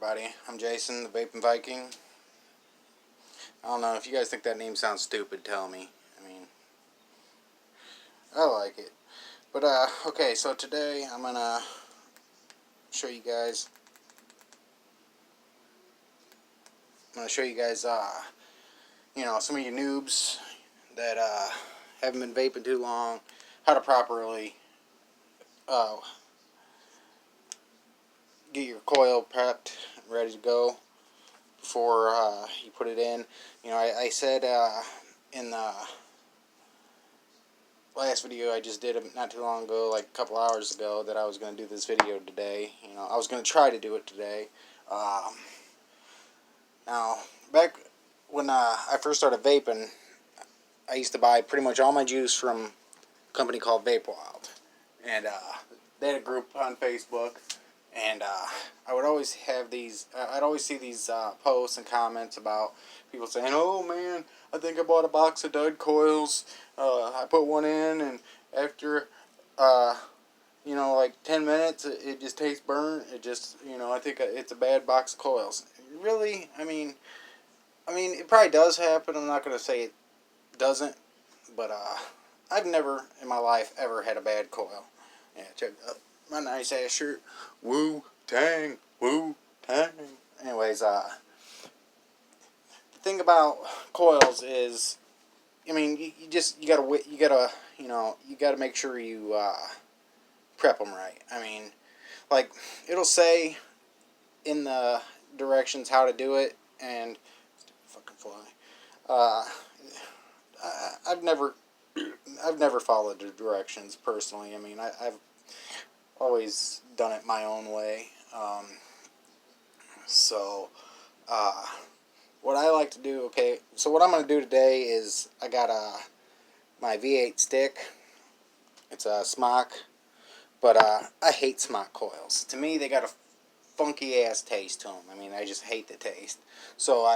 everybody. I'm Jason, the Vape Viking. I don't know, if you guys think that name sounds stupid, tell me. I mean, I like it. But, okay, so today I'm gonna show you guys, you know, some of you noobs that, haven't been vaping too long, how to properly, get your coil prepped, ready to go before, you put it in. You know, I said, in the last video I just did not too long ago, like a couple hours ago, that I was going to do this video today. You know, I was going to try to do it today. Now, back when I first started vaping, I used to buy pretty much all my juice from a company called Vape. And they had a group on Facebook, and I would always have these, I'd always see these posts and comments about people saying, "Oh man, I think I bought a box of dud coils, I put one in, and after, you know, like 10 minutes, it just tastes burnt, it just, you know, I think it's a bad box of coils." Really? I mean, it probably does happen, I'm not going to say it doesn't, but, I've never in my life ever had a bad coil. Yeah, check out my nice ass shirt. Wu-Tang, Wu-Tang. Anyways, the thing about coils is, I mean, you gotta make sure you prep them right. I mean, like, it'll say in the directions how to do it, and fucking fly. I've never followed the directions personally. I mean, I've always done it my own way. What I like to do, okay, so what I'm going to do today is I got my V8 stick. It's a smock, but I hate smock coils. To me, they got a funky ass taste to them. I mean, I just hate the taste. So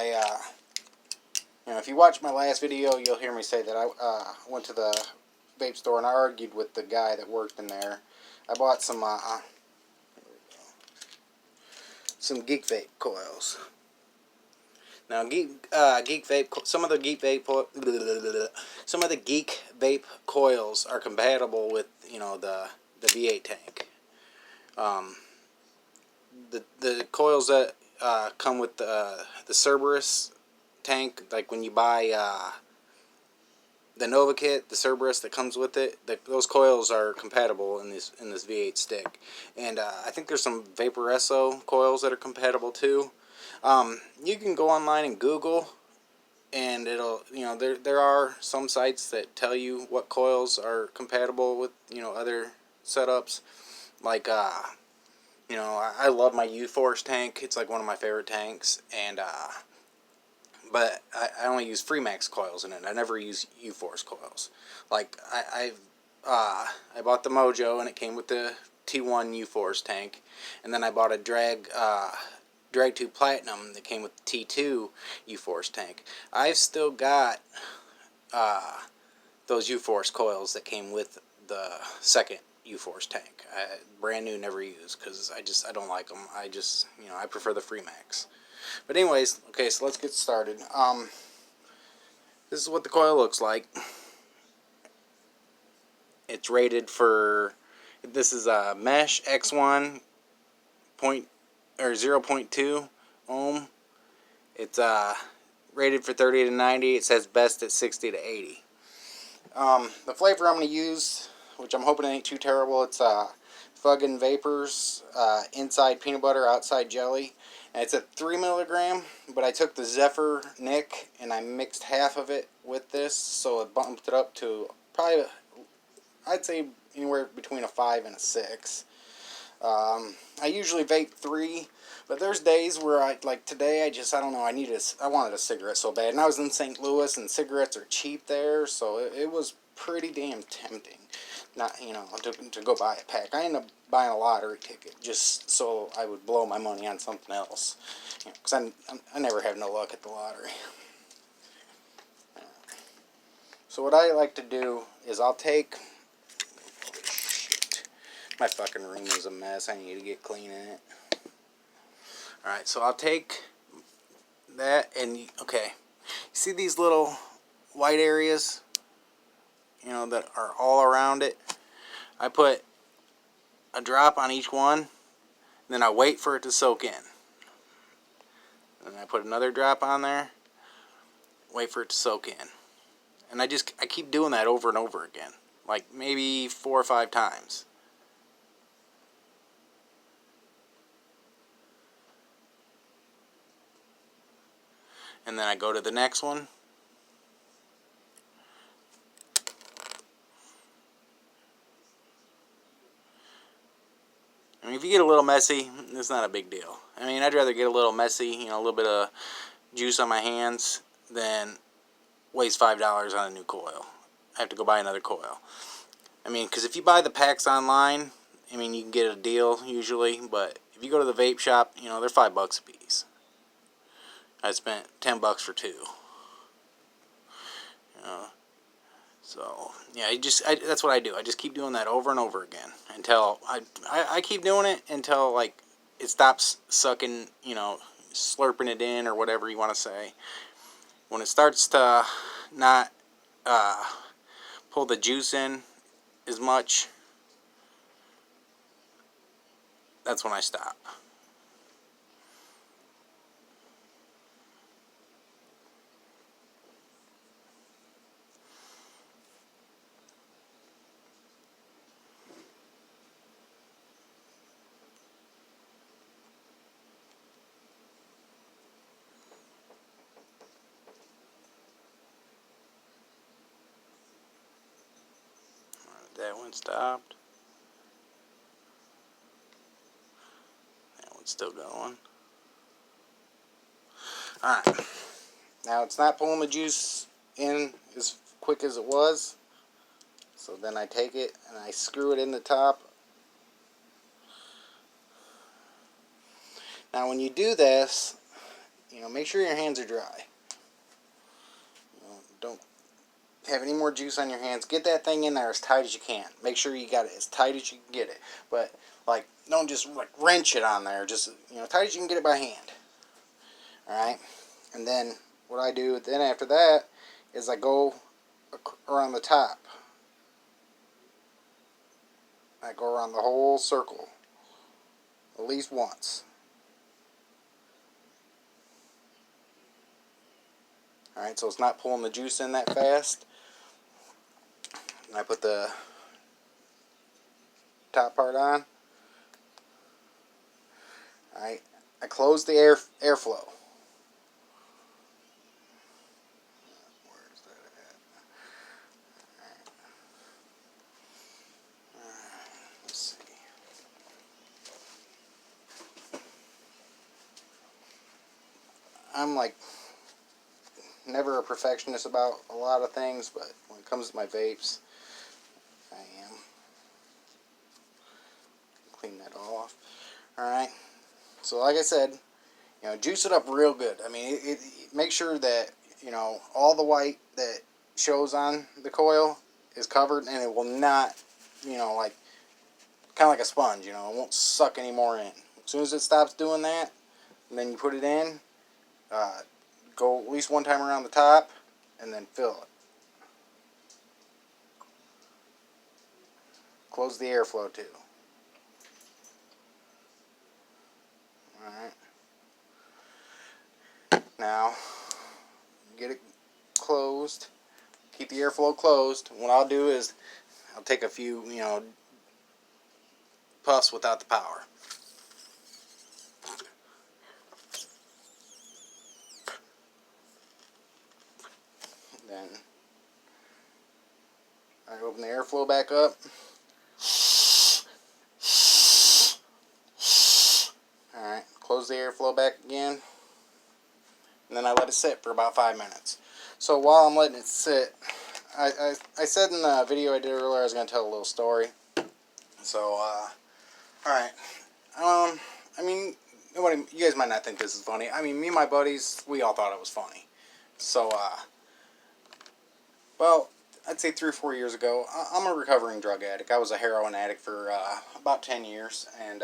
you know, if you watch my last video, you'll hear me say that I went to the vape store and I argued with the guy that worked in there. I bought some Geek Vape coils. Now, Geek Vape, some of the Geek Vape coils are compatible with, you know, the V8 tank. The coils that come with the Cerberus tank, like when you buy the Nova kit, the Cerberus that comes with it, those coils are compatible in this V8 stick. And I think there's some Vaporesso coils that are compatible too. You can go online and Google, and it'll, you know, there are some sites that tell you what coils are compatible with, you know, other setups. Like, you know, I love my U-Force tank. It's like one of my favorite tanks, and but I only use Freemax coils in it. I never use U-Force coils. Like, I bought the Mojo, and it came with the T1 U-Force tank, and then I bought a Drag 2 Platinum that came with the T2 U-Force tank. I've still got those U-Force coils that came with the second U-Force tank. Brand new, never used, because I don't like them. You know, I prefer the Freemax. But anyways, okay, so let's get started. This is what the coil looks like. It's rated for, this is a Mesh X1 0.2 ohm. It's rated for 30 to 90. It says best at 60 to 80. The flavor I'm going to use, which I'm hoping it ain't too terrible, it's Fuggin' Vapors, inside peanut butter, outside jelly. And it's a 3 milligram, but I took the Zephyr Nick and I mixed half of it with this, so it bumped it up to probably, I'd say, anywhere between a 5 and a 6. I usually vape 3, but there's days where like today, I don't know, I wanted a cigarette so bad. And I was in St. Louis, and cigarettes are cheap there, so it was pretty damn tempting. Not, you know, to go buy a pack. I ended up buying a lottery ticket just so I would blow my money on something else. You know, because I never have no luck at the lottery. So what I like to do is I'll take, shit, my fucking room is a mess. I need to get clean in it. Alright, so I'll take that and, okay, see these little white areas, you know, that are all around it? I put a drop on each one, then I wait for it to soak in. And I put another drop on there, wait for it to soak in. And I keep doing that over and over again, like maybe 4 or 5 times. And then I go to the next one. I mean, if you get a little messy, it's not a big deal. I mean, I'd rather get a little messy, you know, a little bit of juice on my hands than waste $5 on a new coil. I have to go buy another coil. I mean, because if you buy the packs online, I mean, you can get a deal usually, but if you go to the vape shop, you know, they're $5 a piece. I spent $10 for 2. You know, so yeah, that's what I do. I just keep doing that over and over again until I keep doing it until like it stops sucking, you know, slurping it in or whatever you want to say. When it starts to not pull the juice in as much, that's when I stop. That one stopped. That one's still going. Alright. Now it's not pulling the juice in as quick as it was. So then I take it and I screw it in the top. Now when you do this, you know, make sure your hands are dry. You know, don't have any more juice on your hands. Get that thing in there as tight as you can. Make sure you got it as tight as you can get it. But like, don't just like wrench it on there. Just, you know, tight as you can get it by hand. Alright? And then what I do then after that is I go around the top. I go around the whole circle at least once. Alright, so it's not pulling the juice in that fast. And I put the top part on. Alright, I close the airflow. Where's that at? Alright, let's see. I'm like never a perfectionist about a lot of things, but when it comes to my vapes, I am. Clean that off. Alright, so like I said, you know, juice it up real good. I mean, make sure that, you know, all the white that shows on the coil is covered, and it will not, you know, like, kind of like a sponge, you know, it won't suck any more in. As soon as it stops doing that, and then you put it in, go at least one time around the top, and then fill it. Close the airflow too. Alright. Now, get it closed. Keep the airflow closed. What I'll do is, I'll take a few, you know, puffs without the power. Then I open the airflow back up. Alright, close the airflow back again. And then I let it sit for about 5 minutes. So while I'm letting it sit, I said in the video I did earlier I was going to tell a little story. So, alright. I mean, you guys might not think this is funny. I mean, me and my buddies, we all thought it was funny. So, well, I'd say 3 or 4 years ago, I'm a recovering drug addict. I was a heroin addict for about 10 years. And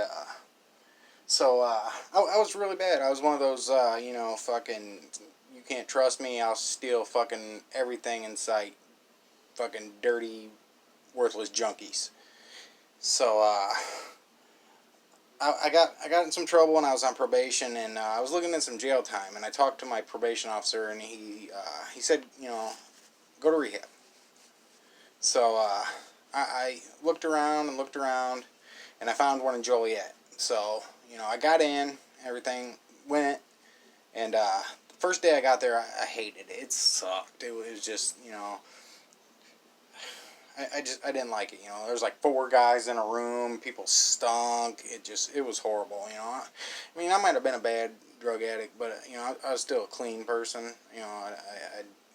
So I was really bad. I was one of those, you know, fucking, you can't trust me, I'll steal fucking everything in sight. Fucking dirty, worthless junkies. So I got in some trouble when I was on probation, and I was looking at some jail time, and I talked to my probation officer, and he said, you know, go to rehab. So I looked around and looked around, and I found one in Joliet. So, you know, I got in, everything went, and the first day I got there, I hated it. It sucked. It was just, you know, I didn't like it. You know, there was like 4 guys in a room. People stunk. It was horrible. You know, I mean, I might have been a bad drug addict, but you know, I was still a clean person. You know,